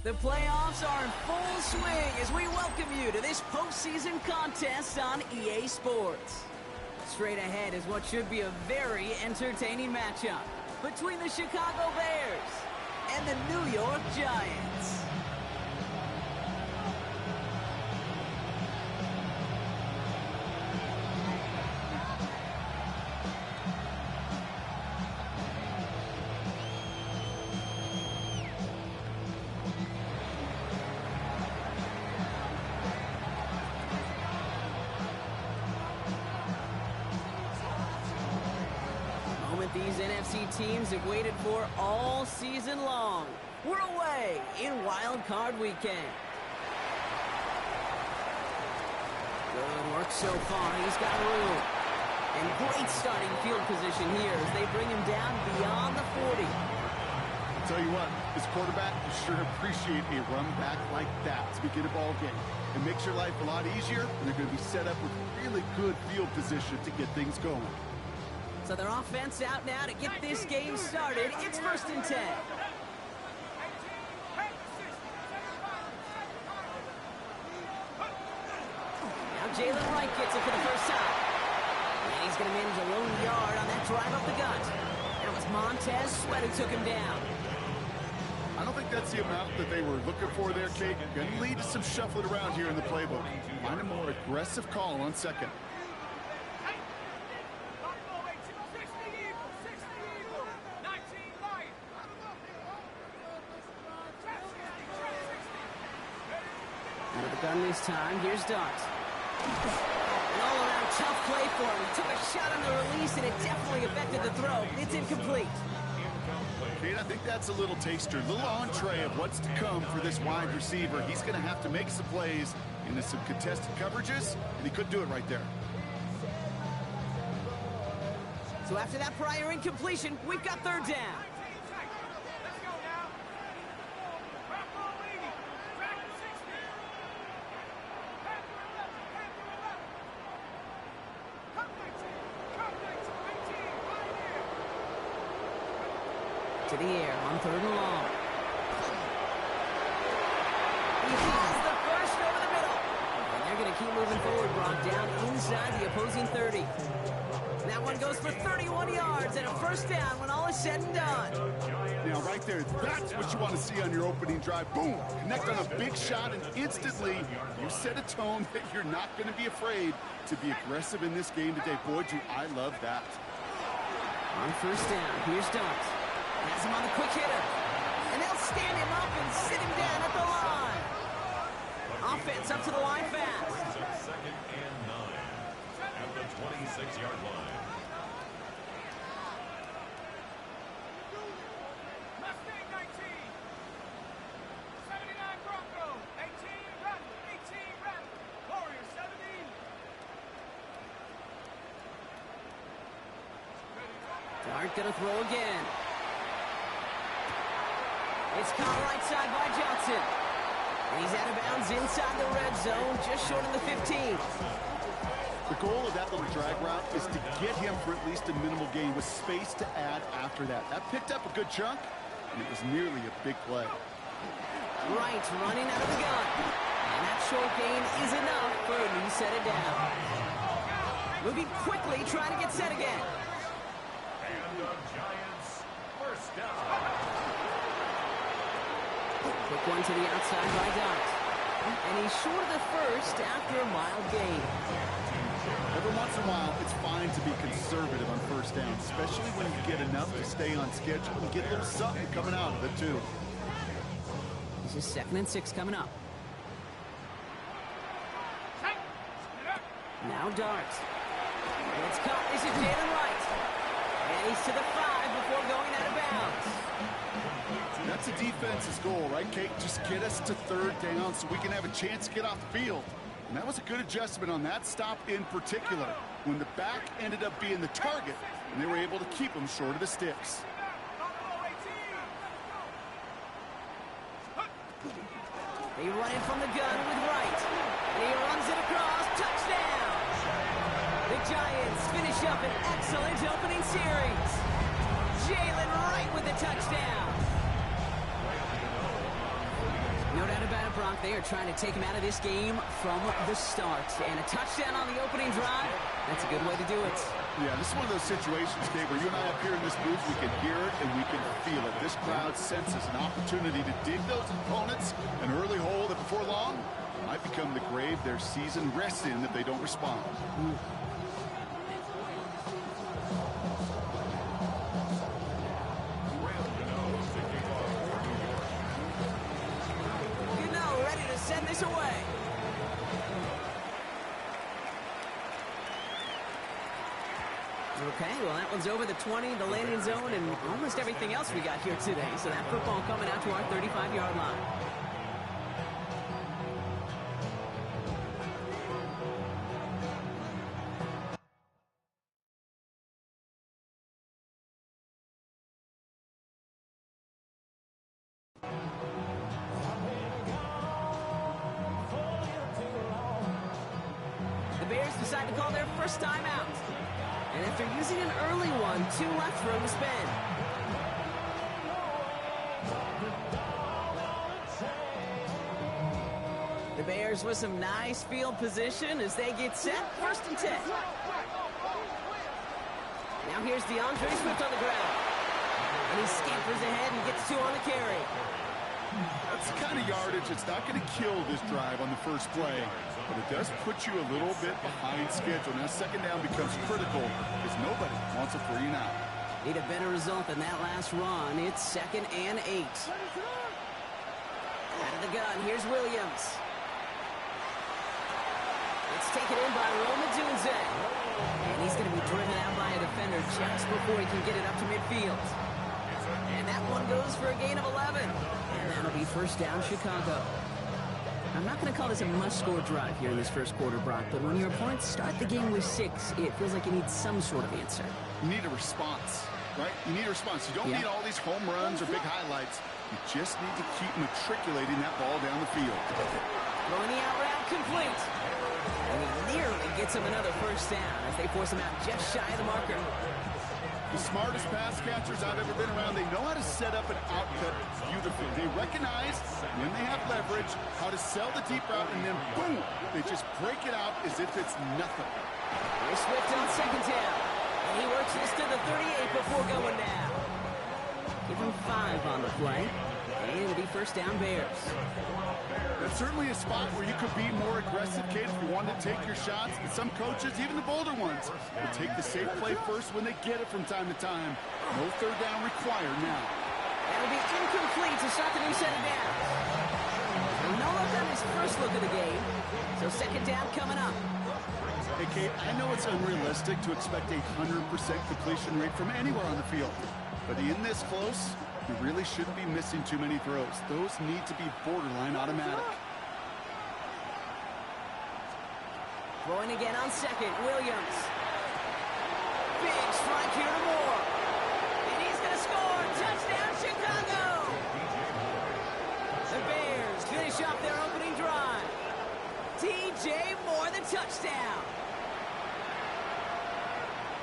The playoffs are in full swing as we welcome you to this postseason contest on EA Sports. Straight ahead is what should be a very entertaining matchup between the Chicago Bears and the New York Giants. These NFC teams have waited for all season long. We're away in Wild Card Weekend. Good work so far. He's got room. And great starting field position here as they bring him down beyond the 40. I'll tell you what, this quarterback will sure appreciate a run back like that to begin a ball game. It makes your life a lot easier, and they're going to be set up with really good field position to get things going. So their offense out now to get this game started. It's 1st and 10. Now Jalen Wright gets it for the first time. And he's going to manage a lone yard on that drive up the gut. And it was Montez Sweat who took him down. I don't think that's the amount that they were looking for there, Kate. Going to lead to some shuffling around here in the playbook. Find a more aggressive call on second. Gun this time. Here's Dart. An all-around tough play for him. He took a shot on the release, and it definitely affected the throw. It's incomplete. Kate, I think that's a little taster, a little entree of what's to come for this wide receiver. He's going to have to make some plays into some contested coverages, and he could do it right there. So after that prior incompletion, we've got 3rd down. To the air on 3rd and long. He has the first over the middle. And they're going to keep moving forward, brought down inside the opposing 30. That one goes for 31 yards and a 1st down when all is said and done. Now, right there, that's what you want to see on your opening drive. Boom! Connect on a big shot, and instantly you set a tone that you're not going to be afraid to be aggressive in this game today. Boy, do I love that. On 1st down, here's Dart. Has him on the quick hitter. And they'll stand him up and sit him down at the line. Offense up to the line fast. 2nd and 9 at the 26-yard line. Mustang 19. 79 Bronco. 18 Rattle. 18 Rattle. Warrior 70. Dart gonna throw again. It's caught right side by Johnson. And he's out of bounds inside the red zone, just short of the 15. The goal of that little drag route is to get him for at least a minimal gain with space to add after that. That picked up a good chunk, and it was nearly a big play. Wright running out of the gun. And that short gain is enough for a new set it down. Moving quickly, trying to get set again. And the Giants, 1st down. Quick one to the outside by Dart. And he's short of the 1st after a mild gain. Every once in a while, it's fine to be conservative on 1st down, especially when you get enough to stay on schedule and get a little something coming out of it, too. This is 2nd and 6 coming up. Now Dart. And it's caught. This is Jalen Wright. And he's to the 5 before going out of bounds. That's a defense's goal, right, Kate? Just get us to 3rd down so we can have a chance to get off the field. And that was a good adjustment on that stop in particular, when the back ended up being the target, and they were able to keep him short of the sticks. They run in from the gun with Wright. And he runs it across. Touchdown! The Giants finish up an excellent opening series. Jalen Wright with the touchdown. No doubt about it, Brock. They are trying to take him out of this game from the start. And a touchdown on the opening drive, that's a good way to do it. Yeah, this is one of those situations, Dave, where you and I up here in this booth, we can hear it and we can feel it. This crowd senses an opportunity to dig those opponents an early hole that before long might become the grave their season rests in if they don't respond. Ready to send this away. Okay, well, that one's over the 20, the landing zone, and almost everything else we got here today. So that football coming out to our 35-yard line. The Bears decide to call their first time out. And after using an early one, 2 left for him to spin. The Bears with some nice field position as they get set. 1st and 10. Now here's DeAndre Swift on the ground. And he scampers ahead and gets 2 on the carry. That's the kind of yardage that's not going to kill this drive on the first play, but it does put you a little bit behind schedule. Now, 2nd down becomes critical because nobody wants a 3 and out. Need a better result than that last run. It's 2nd and 8. Out of the gun, here's Williams. It's taken in by Rome Odunze. And he's going to be driven out by a defender just before he can get it up to midfield. And that one goes for a gain of 11. And that'll be 1st down, Chicago. I'm not going to call this a must-score drive here in this first quarter, Brock, but when your opponents start the game with 6, it feels like you need some sort of answer. You need a response, right? You need a response. You don't need all these home runs or big highlights. You just need to keep matriculating that ball down the field. Throwing the out route complete. And he nearly gets him another 1st down as they force him out just shy of the marker. The smartest pass catchers I've ever been around, they know how to set up an outcut beautifully. They recognize when they have leverage, how to sell the deep route, and then boom, they just break it out as if it's nothing. Here's Swift on 2nd down. And he works this to the 38 before going down. Give him 5 on the play. And it'll be 1st down Bears. That's certainly a spot where you could be more aggressive, Kate, if you wanted to take your shots. And some coaches, even the bolder ones, will take the safe play first when they get it from time to time. No 3rd down required now. That'll be incomplete to start the new set of downs. And no look on his first look of the game. So 2nd down coming up. Hey, Kate, I know it's unrealistic to expect a 100% completion rate from anywhere on the field. But in this close, you really shouldn't be missing too many throws. Those need to be borderline automatic. Throwing again on 2nd, Williams. Big strike here to Moore. And he's going to score. Touchdown, Chicago! The Bears finish off their opening drive. DJ Moore, the touchdown.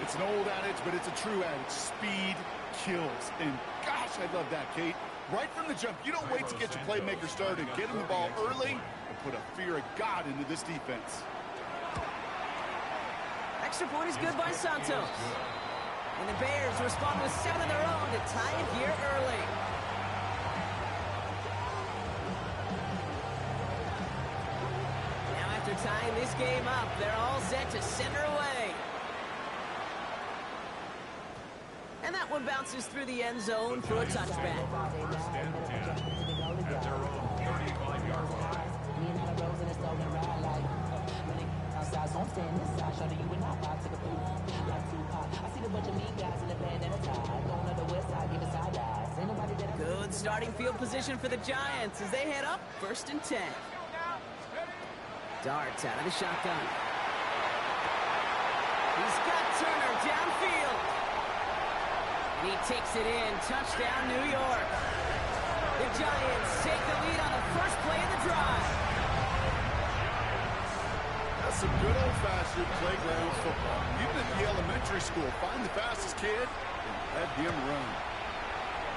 It's an old adage, but it's a true adage. Speed kills. And gosh, I love that, Kate. Right from the jump, you don't wait to get your playmaker started. Get him the ball early and put a fear of God into this defense. Extra point is good by Santos. And the Bears respond with 7 of their own to tie it here early. Now after tying this game up, they're all set to send her away. And that one bounces through the end zone for a touchback. 1st and 10 at their own 35-yard line. Good starting field position for the Giants as they head up 1st and 10. Darts out of the shotgun. He's got Turner downfield. And he takes it in. Touchdown, New York. The Giants take the lead on the first play of the drive. That's some good old-fashioned playground football. Even at the elementary school, find the fastest kid and let him run.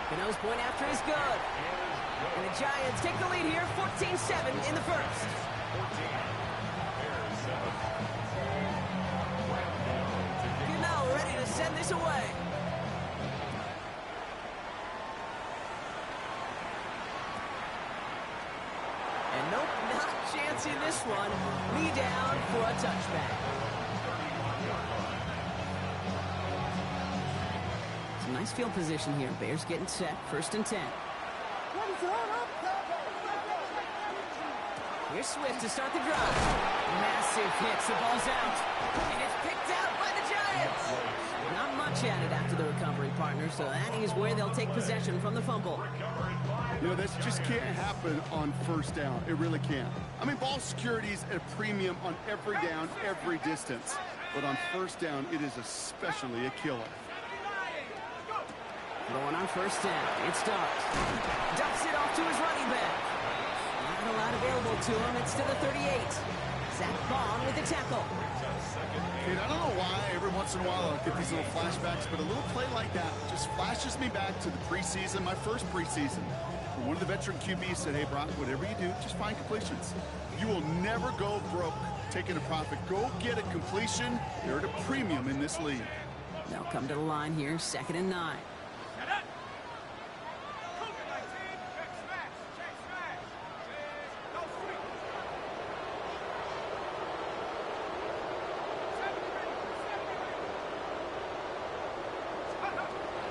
Cano's point after is good. And the Giants take the lead here, 14-7 in the first. 14. Bears 7. Cano ready to send this away. And nope, not chancing this one. Lee down for a touchback. Some nice field position here. Bears getting set, 1st and 10. Here's Swift to start the drive. Massive hits, the ball's out. And it's picked out by the Giants. Not much added after the recovery, partner, so that is where they'll take possession from the fumble. You know, this just can't happen on 1st down. It really can't. I mean, ball security is at a premium on every down, every distance. But on 1st down, it is especially a killer. Going on 1st down. It starts. Ducks it off to his running back. Not a lot available to him. It's to the 38. Zach Bond with the tackle. And I don't know why every once in a while I'll get these little flashbacks, but a little play like that just flashes me back to the preseason, my first preseason. One of the veteran QBs said, hey, Brock, whatever you do, just find completions. You will never go broke taking a profit. Go get a completion. They're at a premium in this league. They'll come to the line here, 2nd and 9.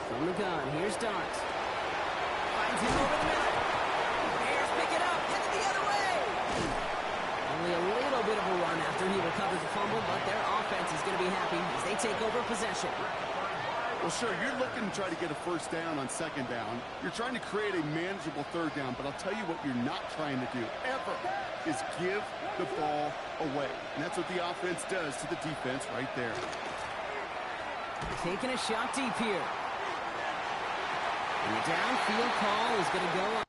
From the gun, here's Dart. Finds him over the middle. Bears pick it up, headed the other way. Only a little bit of a run after he recovers the fumble, but their offense is going to be happy as they take over possession. Well, sure, you're looking to try to get a 1st down on 2nd down. You're trying to create a manageable 3rd down, but I'll tell you what you're not trying to do, ever, is give the ball away. And that's what the offense does to the defense right there. Taking a shot deep here. And the downfield call is going to go up.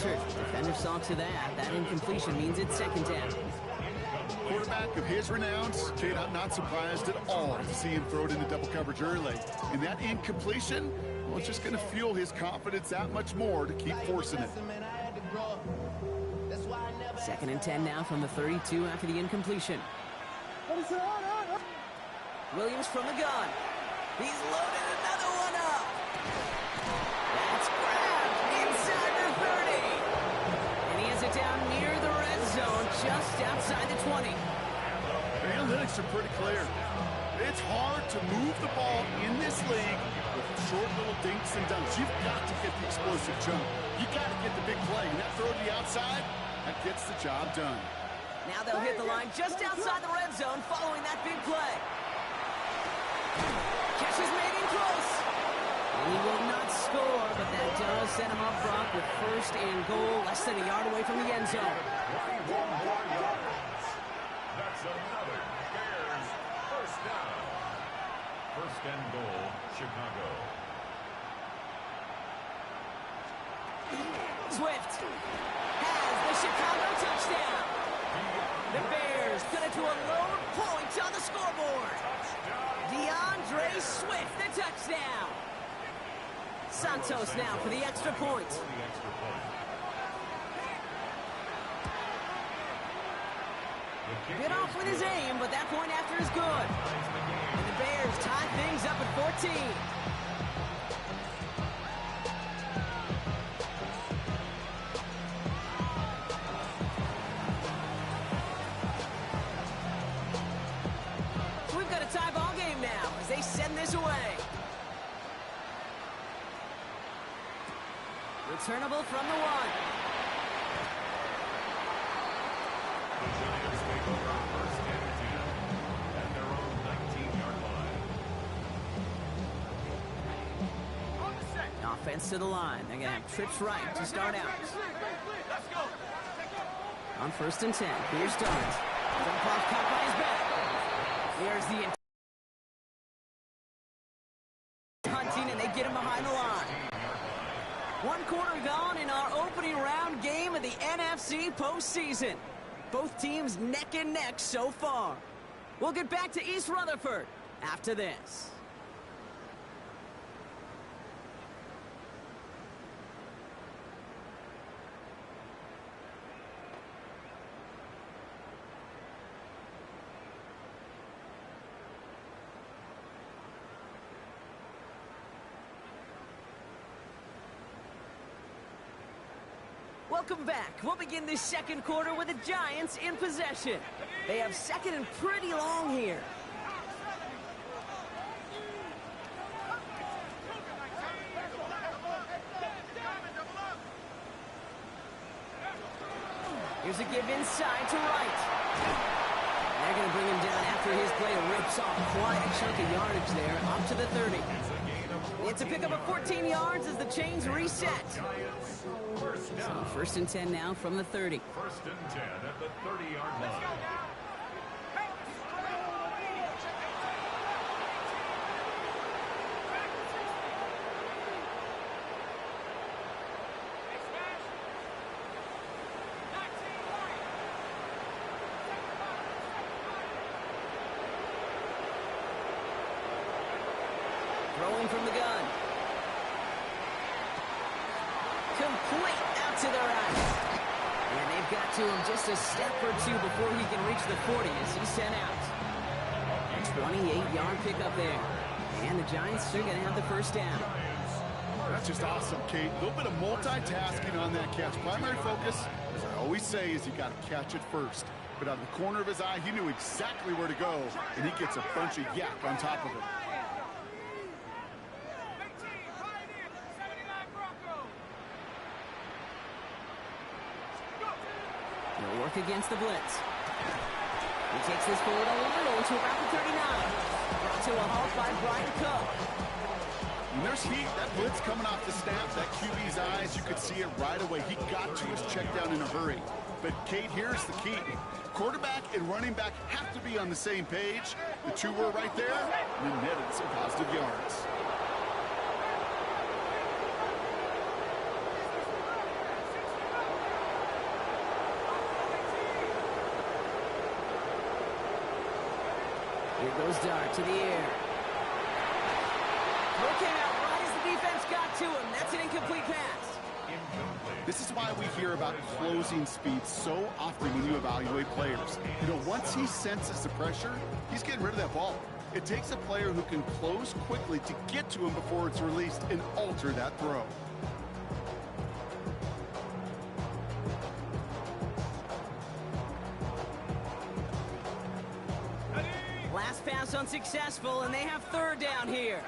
answered. Defender saw to that. That incompletion means it's second down. Quarterback of his renowns, Kate, I'm not surprised at all to see him throw it into double coverage early. And that incompletion, well, it's just going to fuel his confidence that much more to keep forcing it. Second and 10 now from the 32 after the incompletion. Williams from the gun. He's loaded another one up. That's grabbed inside the 30. And he has it down near the red zone, just outside the 20. The analytics are pretty clear. It's hard to move the ball in this league with short little dinks and dunks. You've got to get the explosive jump. You got to get the big play. And that throw to the outside, that gets the job done. Now they'll hit the line just outside the red zone following that big play. Catch is made in close. And he will not score, but that does set him up, Brock, with first and goal, less than a yard away from the end zone. That's another Bears first down. First and goal, Chicago. Swift has the Chicago touchdown. The Bears cut it to a lone point on the scoreboard. DeAndre Swift, the touchdown. Santos now for the extra point. Bit off with his aim, but that point after is good. And the Bears tie things up at 14. We've got a tie ball game now as they send this away. Returnable from the one. The Giants take over first and 10 at their own 19-yard line. Offense to the line. They're going to have trips right to start out. Let's go. On first and 10, here's Starnes. Dump-off caught by his back. Here's the hunting, and they get him behind the line. 1 quarter gone in our opening round game of the NFC postseason. Both teams neck and neck so far. We'll get back to East Rutherford after this. Welcome back. We'll begin this second quarter with the Giants in possession. They have second and pretty long here. Here's a give inside to Wright. They're going to bring him down after his play rips off quite a chunk of yardage there, up to the 30. It's a pickup of 14 yards as the chains reset. So first and 10 now from the 30. First and 10 at the 30-yard line. Throwing from the gun. Complete out to the right. And they've got to him just a step or two before he can reach the 40 as he's sent out. A 28-yard pickup there. And the Giants are going to have the first down. That's just awesome, Kate. A little bit of multitasking on that catch. Primary focus, as I always say, is you got to catch it first. But out of the corner of his eye, he knew exactly where to go, and he gets a bunch of yak on top of it. He'll work against the blitz. He takes this forward a little to about the 39. Brought to a halt by Brian Cook. When there's heat, that blitz coming off the snap, that QB's eyes, you could see it right away. He got to his check down in a hurry. But, Kate, here's the key. Quarterback and running back have to be on the same page. The two were right there, and then netted some positive yards. Here goes Dart to the air. Throw came out right as the defense got to him. That's an incomplete pass. This is why we hear about closing speed so often when you evaluate players. You know, once he senses the pressure, he's getting rid of that ball. It takes a player who can close quickly to get to him before it's released and alter that throw. Last pass unsuccessful, and they have third down here.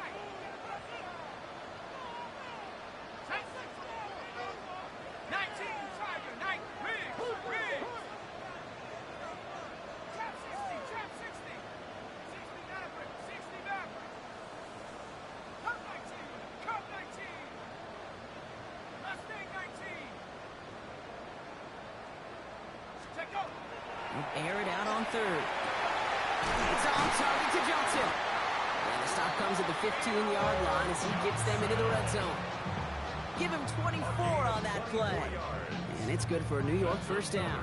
Air it out on third. It's on target to Johnson. And the stop comes at the 15-yard line as he gets them into the red zone. Give him 24 on that play. And it's good for a New York first down.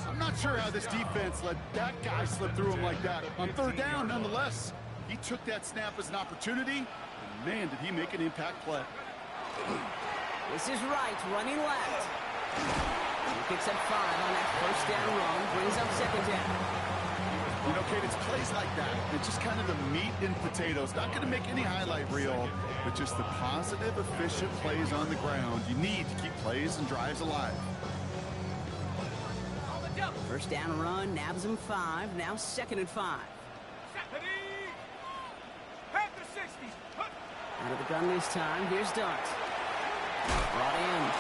I'm not sure how this defense let that guy slip through him like that. On third down, nonetheless, he took that snap as an opportunity, and man, did he make an impact play. This is Wright running left. He picks up 5 on that first down run, brings up second down. You know, Kate, it's plays like that. It's just kind of the meat and potatoes. Not going to make any highlight reel, but just the positive, efficient plays on the ground. You need to keep plays and drives alive. First down run, nabs him 5, now second and 5. Out of the gun this time, here's Dart. Brought in.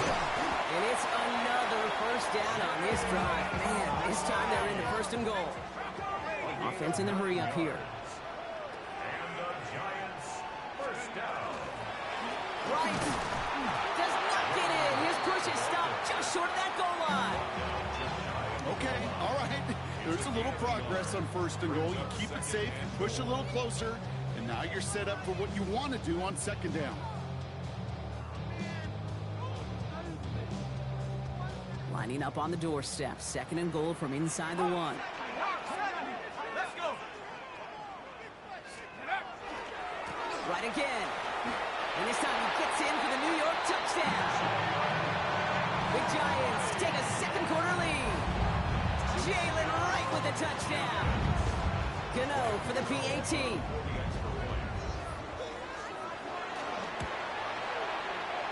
And it's another first down on this drive. Man, this time they're into first and goal. Offense in the hurry up here. And the Giants first down. Wright does not get in. His push is stopped just short of that goal line. Okay, all right. There's a little progress on first and goal. You keep it safe, you push a little closer, and now you're set up for what you want to do on second down. Lining up on the doorstep. Second and goal from inside the 1. Let's go. Right again. And this time he gets in for the New York touchdown. The Giants take a second quarter lead. Jalen Wright with a touchdown. Gano for the PAT.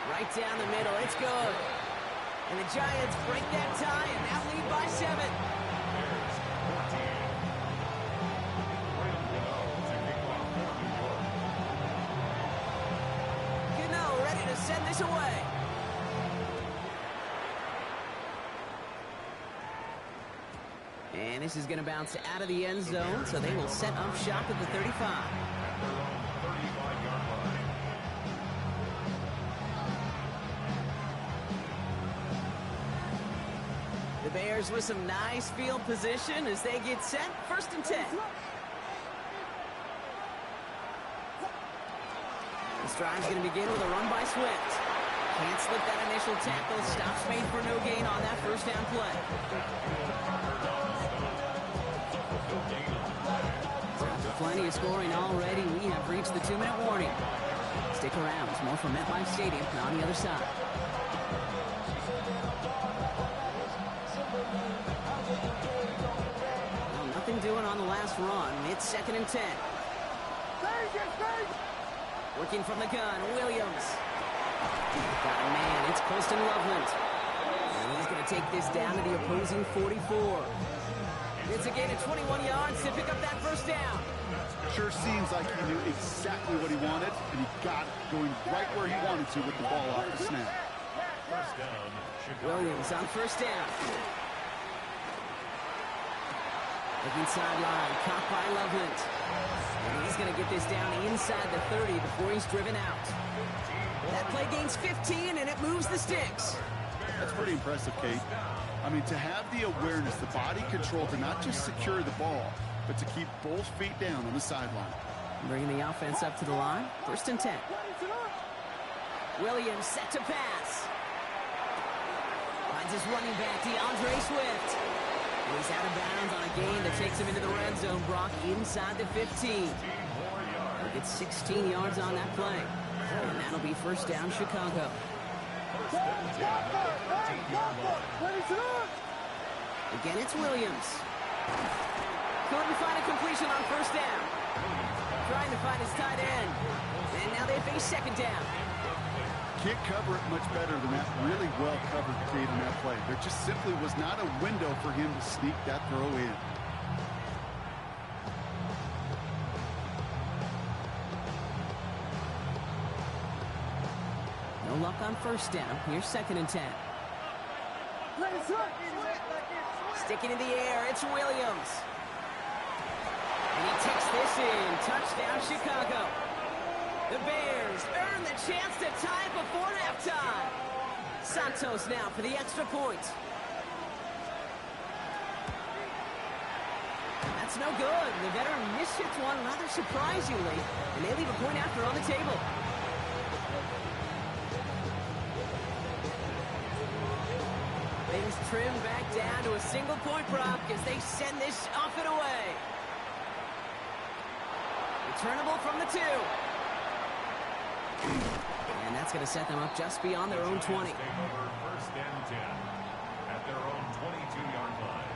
Right down the middle. It's good. And the Giants break that tie and now lead by 7. Gano ready to send this away. And this is going to bounce out of the end zone, so they will set up shop at the 35. The Bears with some nice field position as they get set. First and 10. This drive's going to begin with a run by Swift. Can't slip that initial tackle. Stops made for no gain on that first down play. After plenty of scoring already, we have reached the 2-minute warning. Stick around. There's more from MetLife Stadium on the other side. Well, nothing doing on the last run. It's second and 10. Working from the gun, Williams. Got a man, it's Colston Loveland. And he's going to take this down to the opposing 44. It's a gain of 21 yards to pick up that first down. Sure seems like he knew exactly what he wanted, and he got it going right where he wanted to with the ball off the snap. First down, Chicago. Williams on first down. Looking sideline, caught by Loveland. And he's going to get this down inside the 30 before he's driven out. That play gains 15, and it moves the sticks. That's pretty impressive, Kate. I mean, to have the awareness, the body control to not just secure the ball, but to keep both feet down on the sideline. Bringing the offense up to the line. First and 10. Williams set to pass. Finds his running back, DeAndre Swift. And he's out of bounds on a gain that takes him into the red zone, Brock, inside the 15. He'll get 16 yards on that play. And that'll be first down, Chicago. Again, it's Williams. Couldn't find a completion on first down. Trying to find his tight end. And now they face second down. Can't cover it much better than that. Really well covered, Kate, in that play. There just simply was not a window for him to sneak that throw in. No luck on first down. Here's second and 10. Sticking in the air, it's Williams. And he takes this in. Touchdown, Chicago. The Bears earn the chance to tie it before halftime. Santos now for the extra point. That's no good. The veteran mishits one rather surprisingly, and they leave a point after on the table. Things trim back down to a single point, Brock, as they send this off and away. Returnable from the 2. And that's going to set them up just beyond their own 20. First and 10 at their own 22-yard line.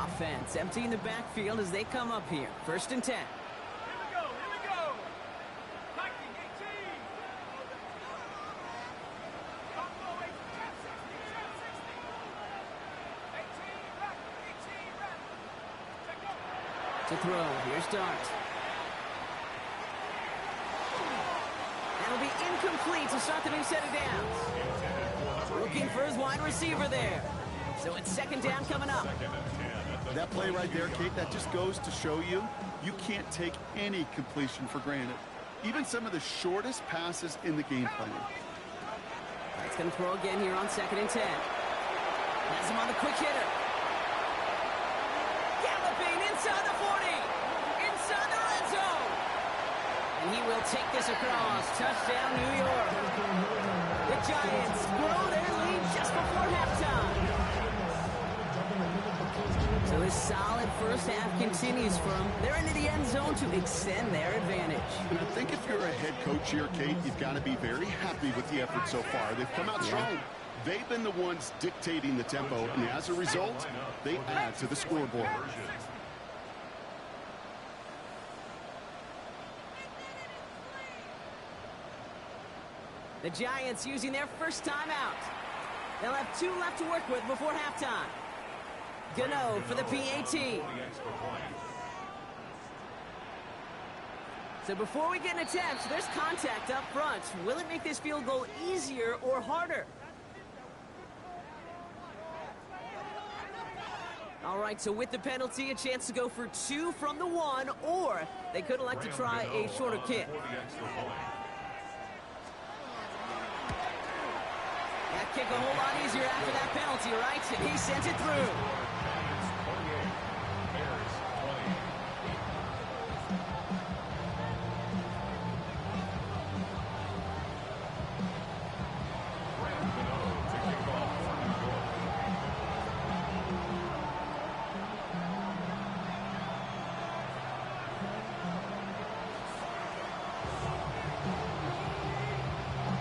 Offense emptying the backfield as they come up here. First and 10. Here we go, here we go. Viking 18. Buffalo 18, 18, back, 18, back. Check go. To throw. Here's Dart. That'll be incomplete to start the new set of downs. Looking for his wide receiver there. So it's second down coming up. That play right there, Kate, that just goes to show you, you can't take any completion for granted. Even some of the shortest passes in the game plan. That's going to throw again here on second and 10. Has him on the quick hitter. Galloping inside the 40. Inside the red zone. And he will take this across. Touchdown, New York. The Giants grow their lead just before halftime. So this solid first half continues for them. They're into the end zone to extend their advantage. And I think if you're a head coach here, Kate, you've got to be very happy with the effort so far. They've come out strong. They've been the ones dictating the tempo, and as a result, they add to the scoreboard. The Giants using their first timeout. They'll have 2 left to work with before halftime. Gano for the PAT. So before we get an attempt, there's contact up front. Will it make this field goal easier or harder? All right, so with the penalty, a chance to go for 2 from the 1, or they could elect to try a shorter kick. That kick a whole lot easier after that penalty, right? And he sent it through.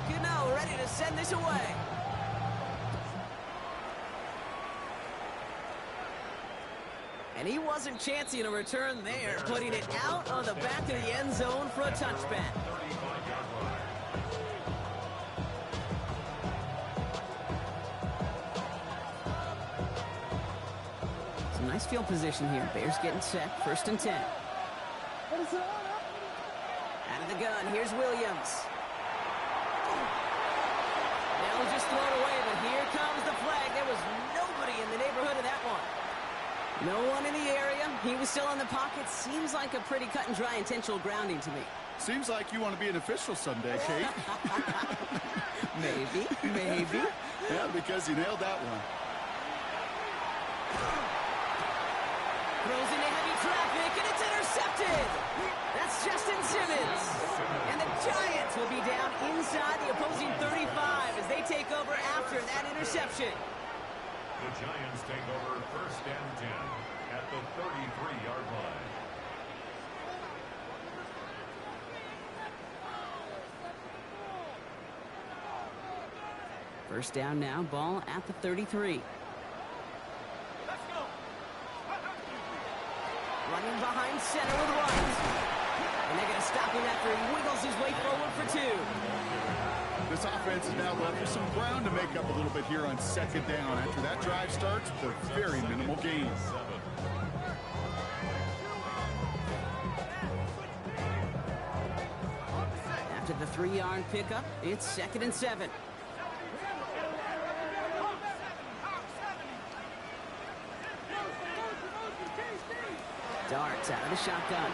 Gano ready to send this away. And he wasn't chancing a return there, putting it out on the back of the end zone for a touchback. Some nice field position here. Bears getting set. First and 10. Out of the gun. Here's Williams. Now he'll just throw it away, but here comes the flag. There was nobody in the neighborhood of that one. No one in the area. He was still in the pocket. Seems like a pretty cut and dry intentional grounding to me. Seems like you want to be an official someday, Kate. Maybe. Yeah, because you nailed that one. Throws into heavy traffic, and it's intercepted. That's Justin Simmons. And the Giants will be down inside the opposing 35 as they take over after that interception. The Giants take over first and 10 at the 33-yard line. First down now, ball at the 33. Let's go. Running behind center with Runs. And they're going to stop him after he wiggles his way forward for 2. This offense is now left with some ground to make up a little bit here on second down. After that drive starts with a very minimal gain. After the 3-yard pickup, it's 2nd and 7. Darts out of the shotgun.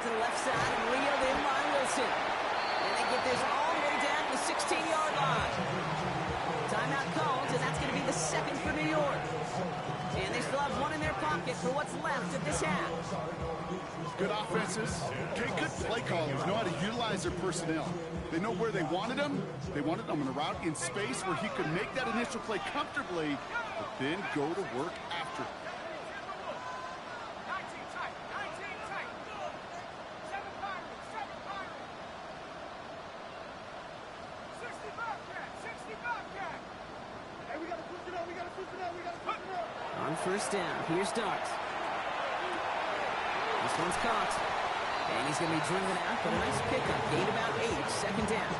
To the left side and reeled in by Wilson. And they get this all the way down to the 16-yard line. Timeout called, and that's going to be the second for New York. And they still have one in their pocket for what's left of this half. Good offenses. Okay, good play callers know how to utilize their personnel. They know where they wanted him. They wanted him on a route in space where he could make that initial play comfortably, but then go to work after. 19 tight. 19 tight. 7 Pirates. 7 Pirates. 60 Bobcat. 60 Bobcat. Hey, we got to push it up. We got to push it up. We got to push it up. On first down, here's Darts. This one's caught. And he's going to be driven out, but a nice pickup. Gain about 8, second down.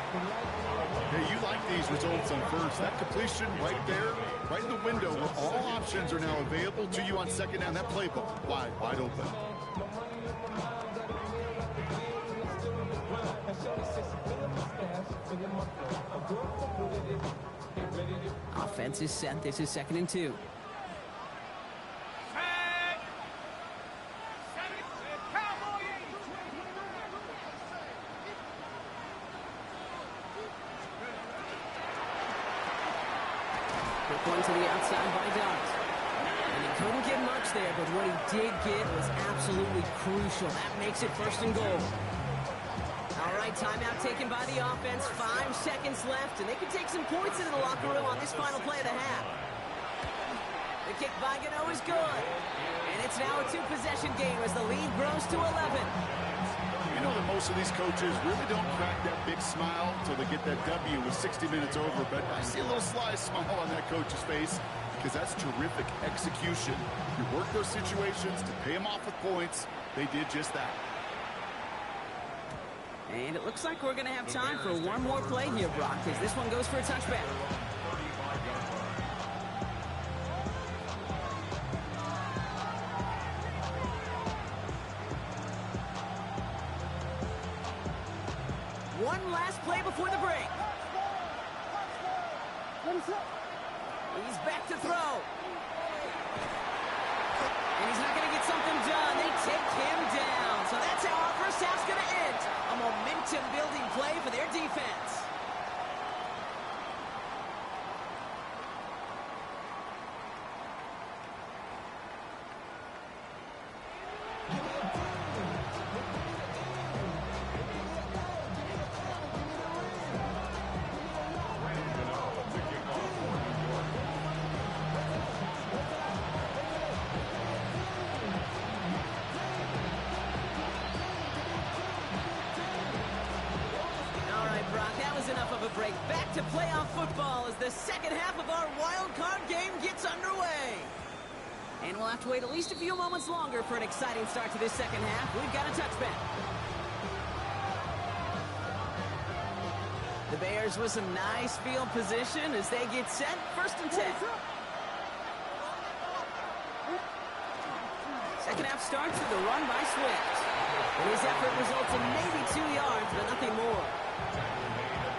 Hey, you like these results on first. That completion right there, right in the window where all options are now available to you on second down. That playbook wide open. Offense is set. This is 2nd and 2. Going to the outside by Dobbs. And he couldn't get much there, but what he did get was absolutely crucial. That makes it 1st and goal. All right, timeout taken by the offense. 5 seconds left, and they can take some points into the locker room on this final play of the half. The kick by Gano is good. And it's now a 2-possession game as the lead grows to 11. You know that most of these coaches really don't crack that big smile until they get that W with 60 minutes over, but I see a little sly smile on that coach's face because that's terrific execution. You work those situations to pay them off with points. They did just that. And it looks like we're going to have time for one more play here, Brock, as this one goes for a touchback. One last play before the break. He's back to throw. And he's not going to get something done. They take him down. So that's how our first half's going to end. A momentum-building play for their defense. Enough of a break. Back to playoff football as the second half of our wild card game gets underway. And we'll have to wait at least a few moments longer for an exciting start to this second half. We've got a touchback. The Bears with some nice field position as they get set. 1st and 10. Second half starts with a run by Swift. And his effort results in maybe 2 yards, but nothing more.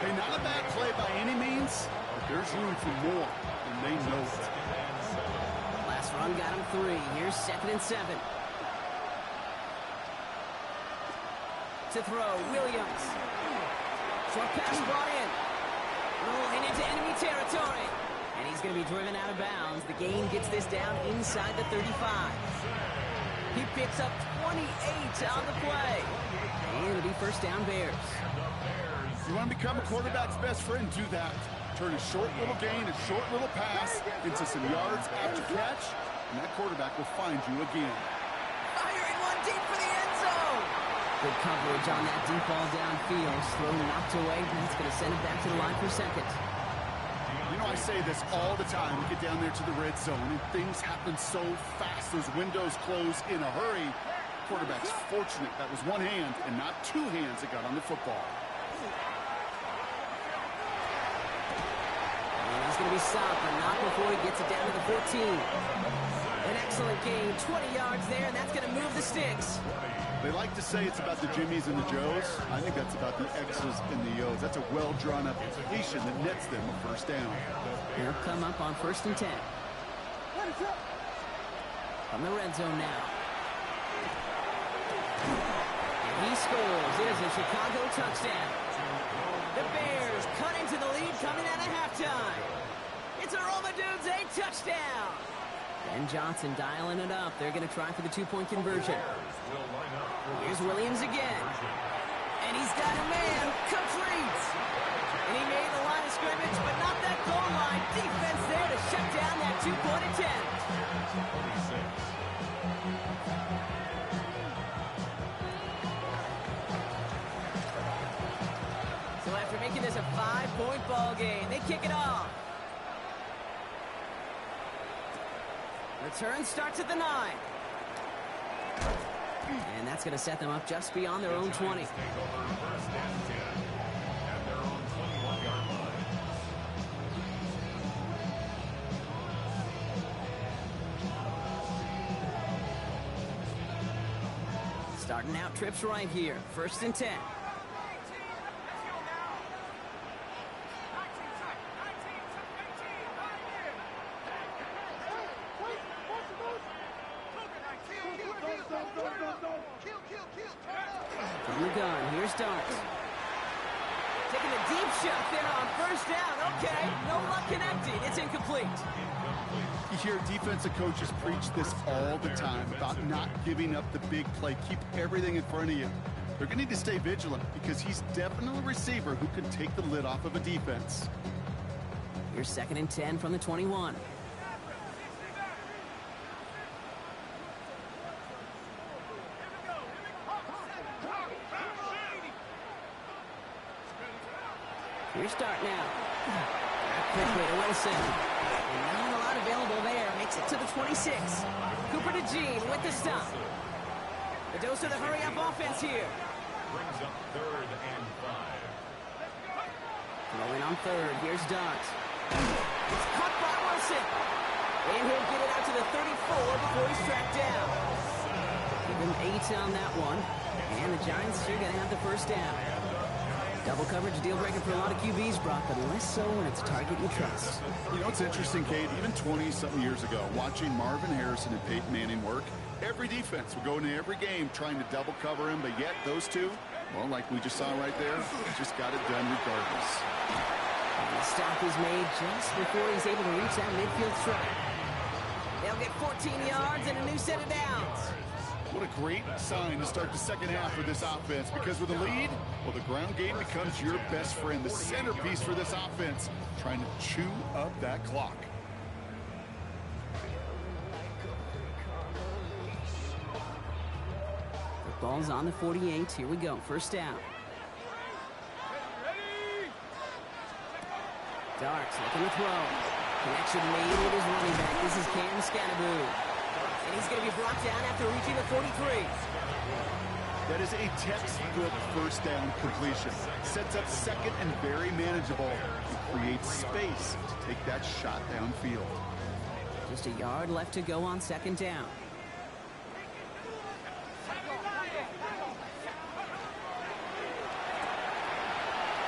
Hey, not a bad play by any means, but there's room for more, and they know it. Last run got him 3. Here's 2nd and 7. To throw, Williams. Short pass brought in. Rolling into enemy territory. And he's going to be driven out of bounds. The gain gets this down inside the 35. He picks up 28 on the play. And it'll be first down Bears. You want to become a quarterback's best friend? Do that. Turn a short little gain, a short little pass into some yards after catch, and that quarterback will find you again. Firing one deep for the end zone. Good coverage on that deep ball downfield. Throw knocked away. That's going to send it back to the line for second. You know, I say this all the time. We get down there to the red zone, and things happen so fast. Those windows close in a hurry. Quarterback's fortunate that was one hand and not two hands that got on the football. And he's going to be stopped, but not before he gets it down to the 14. An excellent gain, 20 yards there, and that's going to move the sticks. They like to say it's about the Jimmies and the Joes. I think that's about the X's and the O's. That's a well-drawn-up completion that nets them a first down. They'll come up on 1st and 10. From the red zone now. And he scores. It is a Chicago touchdown. The Bears cut into the lead coming out of halftime. It's a Roma Dudes, a touchdown. Ben Johnson dialing it up. They're going to try for the two-point conversion. Here's Williams again. And he's got a man, complete. And he made the line of scrimmage, but not that goal line. Defense there to shut down that two-point attempt. So after making this a 5-point ball game, they kick it off. Return starts at the 9. And that's going to set them up just beyond their own 20. Starting out trips right here. 1st and 10. From the gun, here's Darts. Taking a deep shot there on 1st down. Okay, no luck connecting. It's incomplete. You hear defensive coaches preach this all the time about not giving up the big play. Keep everything in front of you. They're going to need to stay vigilant because he's definitely a receiver who can take the lid off of a defense. Here's 2nd and 10 from the 21. Here's start now. Quickly to Wilson. And not a lot available there. Makes it to the 26. Cooper to Jean with the stop. The dose of the hurry-up offense here. Brings up 3rd and 5. Throwing on 3rd. Here's Dart. It's caught by Wilson. And he'll get it out to the 34 before he's tracked down. Give him 8 on that one. And the Giants are going to have the first down. Double coverage deal breaker for a lot of QBs, Brock, but less so when it's a target you trust. You know, it's interesting, Kate, even 20-something years ago, watching Marvin Harrison and Peyton Manning work, every defense would go into every game trying to double cover him, but yet those two, well, like we just saw right there, just got it done regardless. And the stop is made just before he's able to reach that midfield strike. They'll get 14 yards and a new set of downs. What a great sign to start the second half for this offense, because with a lead, well, the ground game becomes your best friend, the centerpiece for this offense, trying to chew up that clock. The ball's on the 48. Here we go. First down. Darts looking to throw. Connection made with his running back. This is Cam Scanaboo. And he's going to be brought down after reaching the 43. That is a textbook first down completion. Sets up second and very manageable. It creates space to take that shot downfield. Just a yard left to go on 2nd down.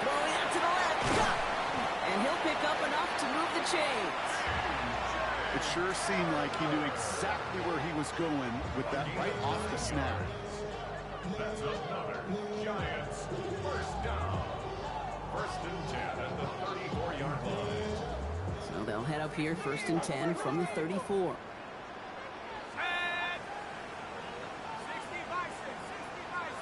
Throwing out to the left. Cut! And he'll pick up enough to move the chains. It sure seemed like he knew exactly where he was going with that right off the snap. That's another Giants first down. 1st and 10 at the 34-yard line. So So they'll head up here, 1st and 10 from the 34. Set. 60 bison, 60 bison.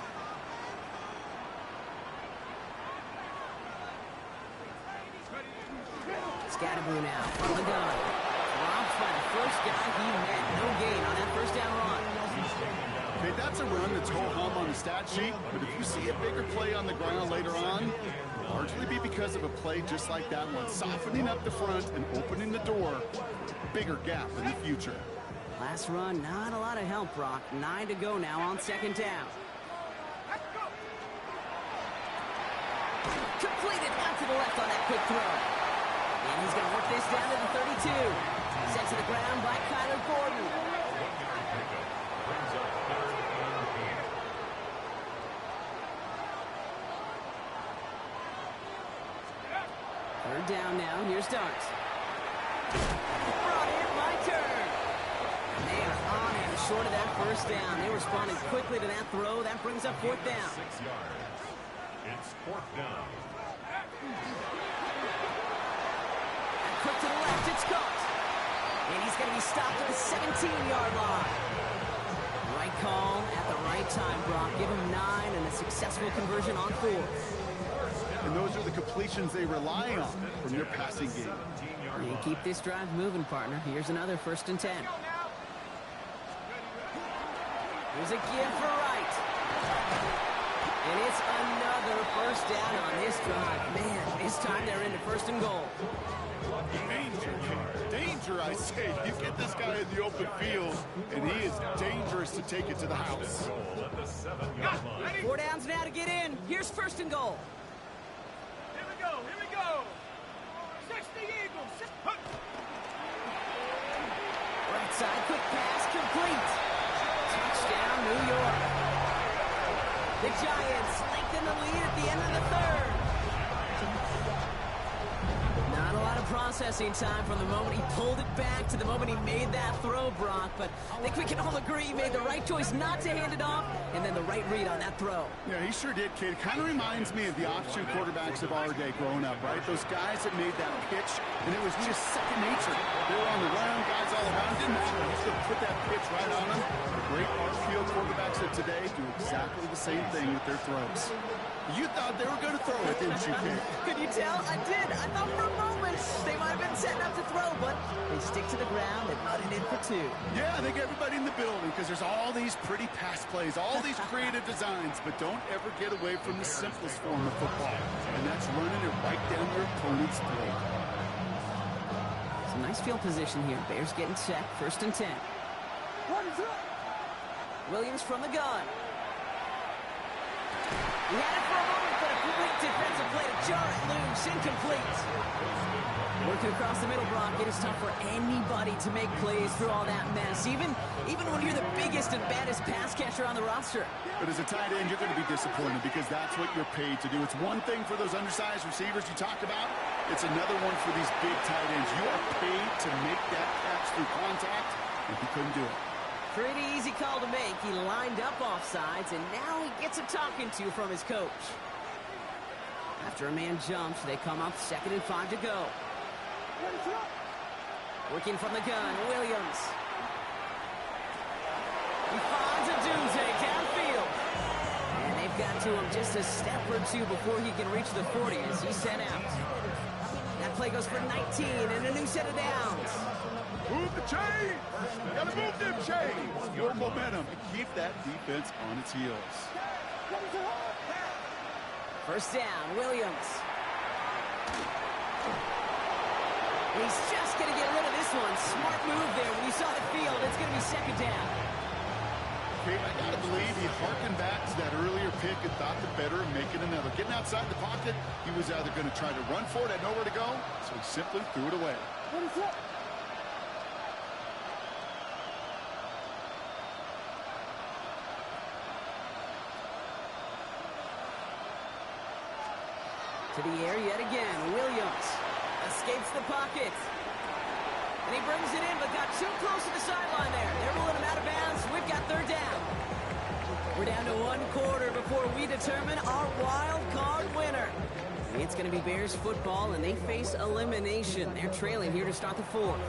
Scatterboo now from the gun. Dropped by the first guy he met. No gain on that first down run. Okay, that's a run that's ho-hum on the stat sheet, but if you see a bigger play on the ground later on, it'll largely be because of a play just like that one, softening up the front and opening the door to a bigger gap in the future. Last run, not a lot of help, Brock. 9 to go now on 2nd down. Let's go. Completed out to the left on that quick throw. And he's going to work this down to the 32. Sent to the ground by Kyler Gordon. Brings up 3rd and 8. Third down now. Here's Starks. Brought in by Turn. And they are on him short of that first down. They responded quickly to that throw. That brings up 4th down. 6 yards. It's 4th down. Quick to the left. It's caught. And he's going to be stopped at the 17-yard line. Right call at the right time, Brock. Give him 9 and a successful conversion on 4th. And those are the completions they rely on from their passing game. And keep this drive moving, partner. Here's another 1st and 10. Here's a give for Wright. And it's another first down on this drive. Man, this time they're into 1st and goal. Danger, I say. You get this guy in the open field, and he is dangerous to take it to the house. Goal at the 7-yard line. 4 downs now to get in. Here's 1st and goal. Here we go, here we go. 60 Eagles. Right side, quick pass, complete. Touchdown, New York. The Giants lengthen the lead at the end of the 3rd. Not a lot of processing time from the moment he pulled it back to the moment he made that throw, Brock. But I think we can all agree he made the right choice not to hand it off, and then the right read on that throw. Yeah, he sure did, kid. It kind of reminds me of the option quarterbacks of our day growing up, right? Those guys that made that pitch, and it was just second nature. They were on the run, guys all around. Didn't matter. He's going to put that pitch right on them. The great field quarterbacks of today do exactly the same thing with their throws. You thought they were going to throw it, didn't you, kid? Could you tell? I did. I thought for a moment they might have been setting up to throw, but they stick to the ground and run it in for 2. Yeah, I think everybody in the building, because there's all these pretty pass plays, all these creative designs, but don't ever get away from the simplest form of football, and that's running it right down your opponent's throat. Some nice field position here. Bears getting set. 1st and 10. Williams from the gun. He had it for a moment, but a great defensive play to jar it loose. Incomplete. Working across the middle, Brock. It is tough for anybody to make plays through all that mess, even when you're the biggest and baddest pass catcher on the roster. But as a tight end, you're going to be disappointed because that's what you're paid to do. It's one thing for those undersized receivers you talked about. It's another one for these big tight ends. You are paid to make that catch through contact, and he couldn't do it. Pretty easy call to make. He lined up offsides, and now he gets a talking to from his coach. After a man jumps, they come up 2nd and 5 to go. Working from the gun, Williams. He finds a doozy downfield. And they've got to him just a step or 2 before he can reach the 40 as he's sent out. That play goes for 19 and a new set of downs. Move the chains! Gotta move them chains! Your momentum. Keep that defense on its heels. 1st down, Williams. He's just going to get rid of this one. Smart move there. When you saw the field, it's going to be 2nd down. Okay, I gotta believe he harkened back to that earlier pick and thought the better of making another. Getting outside the pocket, he was either going to try to run for it, had nowhere to go, so he simply threw it away. To the air yet again. Williams escapes the pocket. And he brings it in, but got too close to the sideline there. They're ruling him out of bounds. We've got 3rd down. We're down to 1 quarter before we determine our wild card winner. It's going to be Bears football, and they face elimination. They're trailing here to start the fourth.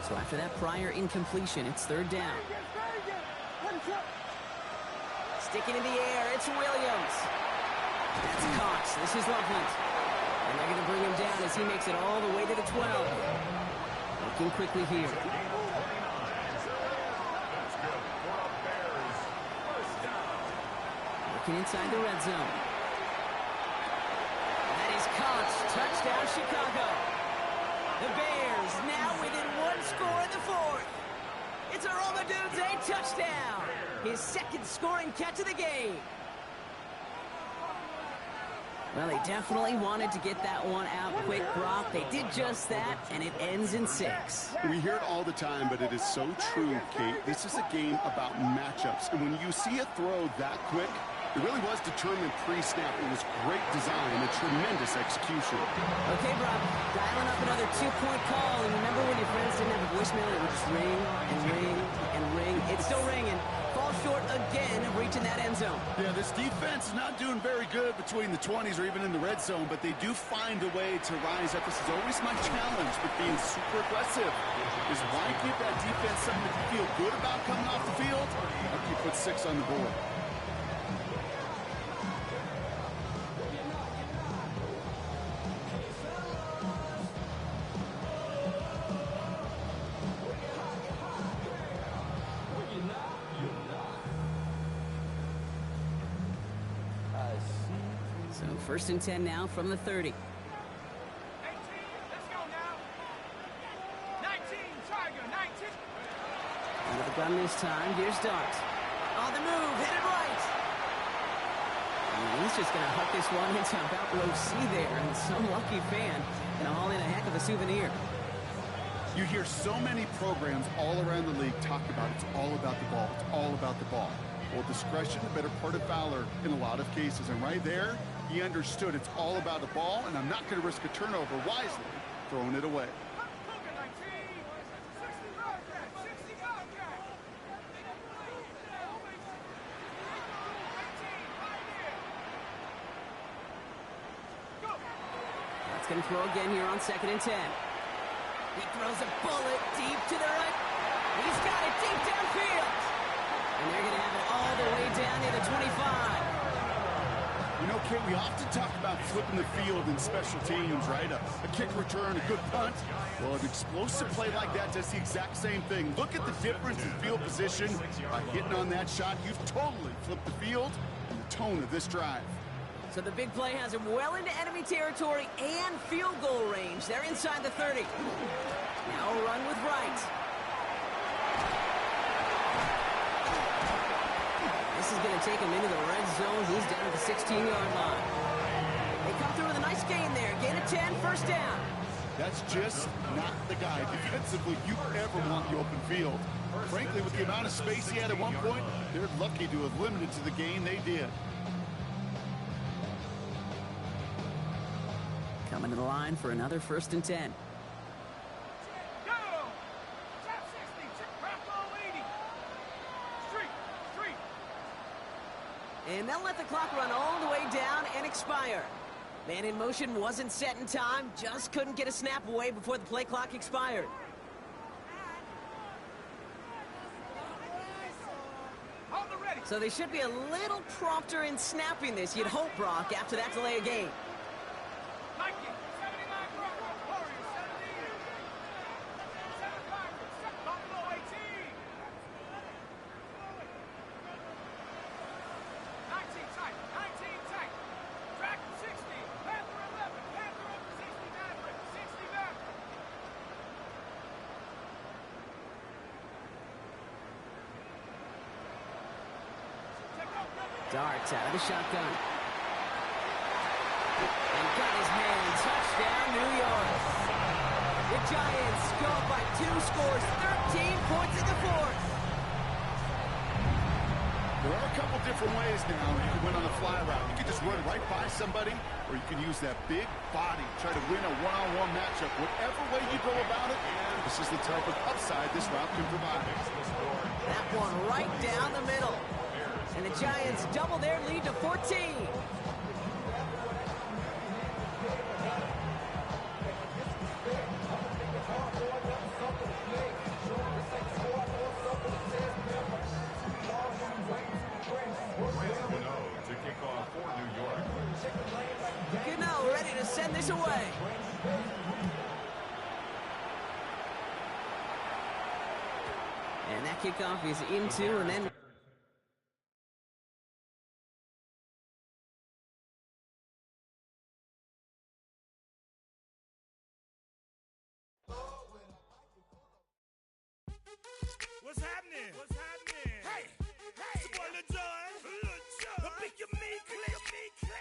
So after that prior incompletion, it's third down. Sticking in the air, it's Williams. That's Cox. This is Loveland. And they're going to bring him down as he makes it all the way to the 12. Looking quickly here. Looking inside the red zone. That is Cox. Touchdown, Chicago. The Bears now within one score in the fourth. It's a Romadudze touchdown. His second scoring catch of the game. Well, they definitely wanted to get that one out quick, Brock. They did just that, and it ends in 6. We hear it all the time, but it is so true, Kate. This is a game about matchups. And when you see a throw that quick, it really was determined pre-snap. It was great design and tremendous execution. Okay, Brock, dialing up another 2-point call. And remember when your friends didn't have a voicemail? It would just ring and ring and ring. It's still ringing. Falls short again of reaching that end zone. Yeah, this defense is not doing very good between the 20s or even in the red zone, but they do find a way to rise up. This is always my challenge with being super aggressive, is why give that defense something to feel good about coming off the field after you put 6 on the board. First and 10 now from the 30. 18, let's go now. 19, Tiger, 19. Under the gun this time, here's Dart. On the move, hit it right. And he's just going to huck this one into about row C there, and some lucky fan going to haul in a heck of a souvenir. You hear so many programs all around the league talk about it's all about the ball. It's all about the ball. Well, discretion, the better part of valor in a lot of cases. And right there, he understood it's all about the ball, and I'm not going to risk a turnover wisely, throwing it away. That's going to throw again here on 2nd and 10. He throws a bullet deep to the right. He's got it deep downfield. And they're going to have it all the way down near the 25. You know, Kate, we often talk about flipping the field in special teams, right? A kick return, a good punt. Well, an explosive play like that does the exact same thing. Look at the difference in field position. By hitting on that shot, you've totally flipped the field and the tone of this drive. So the big play has him well into enemy territory and field goal range. They're inside the 30. Now a run with Wright. This is going to take him into the red zone. He's down at the 16-yard line. They come through with a nice gain there. Gain of 10, first down. That's just not the guy defensively you ever want the open field. Frankly, with the amount of space he had at one point, they're lucky to have limited to the gain they did. Coming to the line for another 1st and 10. And they'll let the clock run all the way down and expire. Man in motion wasn't set in time, just couldn't get a snap away before the play clock expired. So they should be a little prompter in snapping this, you'd hope, Brock, after that delay of game. Darts out of the shotgun. And got his man. Touchdown, New York. The Giants go up by 2 scores, 13 points in the fourth. There are a couple different ways now. You can win on a fly route. You can just run right by somebody, or you can use that big body, try to win a one-on-one matchup. Whatever way you go about it, this is the type of upside this route can provide. That one right down the middle. And the Giants double their lead to 14. Gano ready to send this away. And that kickoff is into and then... What's happening? What's happening? Hey, hey, it's your boy Lil Jon. The Pick Your Me Click.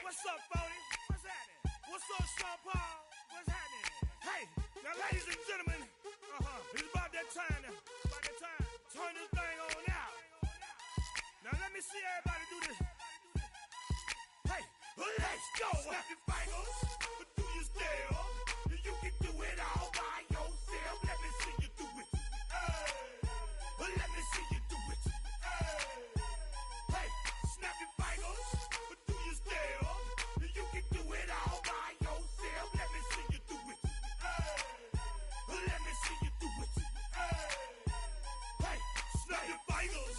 What's up, Phony? What's happening? What's up, Sean Paul? What's happening? Hey, now ladies and gentlemen, it's about that time now. About that time. Turn this thing on out. Now let me see everybody do this. Hey, let's go. Snap your fingers, but do you still? You can do it all by yourself. Let me see you do it. Let me see you do it. Hey, snap your fingers, but do you still? You can do it all by yourself. Let me see you do it. Let me see you do it. Hey, snap your fingers,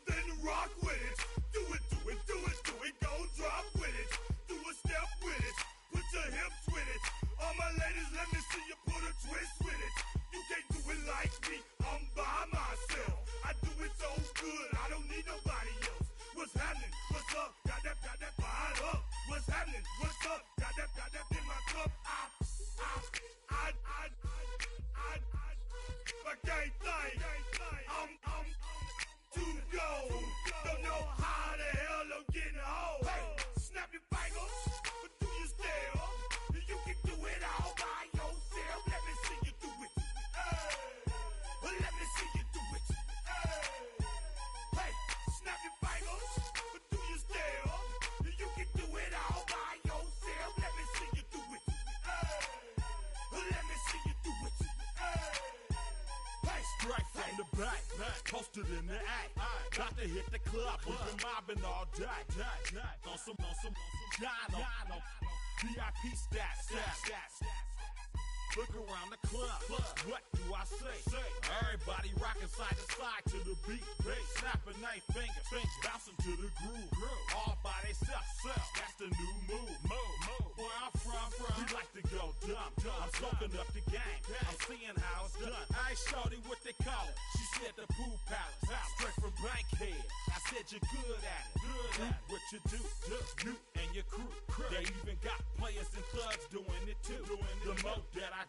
then rock with it. Do it, do it, do it, do it. Go drop with it. Do a step with it. Put your hips with it. All my ladies, let me see you put a twist with it. You can't do it like me. I'm by myself. I do it so good. I don't need nobody else. What's happening? What's up? Got that fired up. What's happening? What's up? Got that in my cup. I can't think. I'm too go. Don't know how the hell I'm getting home. Hey, snap your fingers, but do you still? You can do it all by yourself. Let me see you do it. Let me see you do it. Hey, snap your fingers, but do you still? You can do it all by yourself. Let me see you do it. Let me see you do it. Hey, Straight from the back, posted in the act. Got to hit the club, we've been mobbing all day. On some Dino, VIP stats. Look around the club, what do I say? Everybody rocking side to side to the beat. Snapping their fingers, bouncing to the groove. All by themselves, that's the new move. Where I'm from, we like to go dumb. I'm soaking up the game, I'm seeing how it's done. I ain't shorty what they call it. She said the pool palace, straight from Bankhead. I said you're good at it. What you do, you and your crew. They even got players and thugs doing it too. The more that I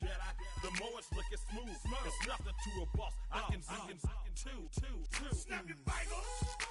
the more it's looking smooth. It's nothing to a boss. I can two. snap your fingers.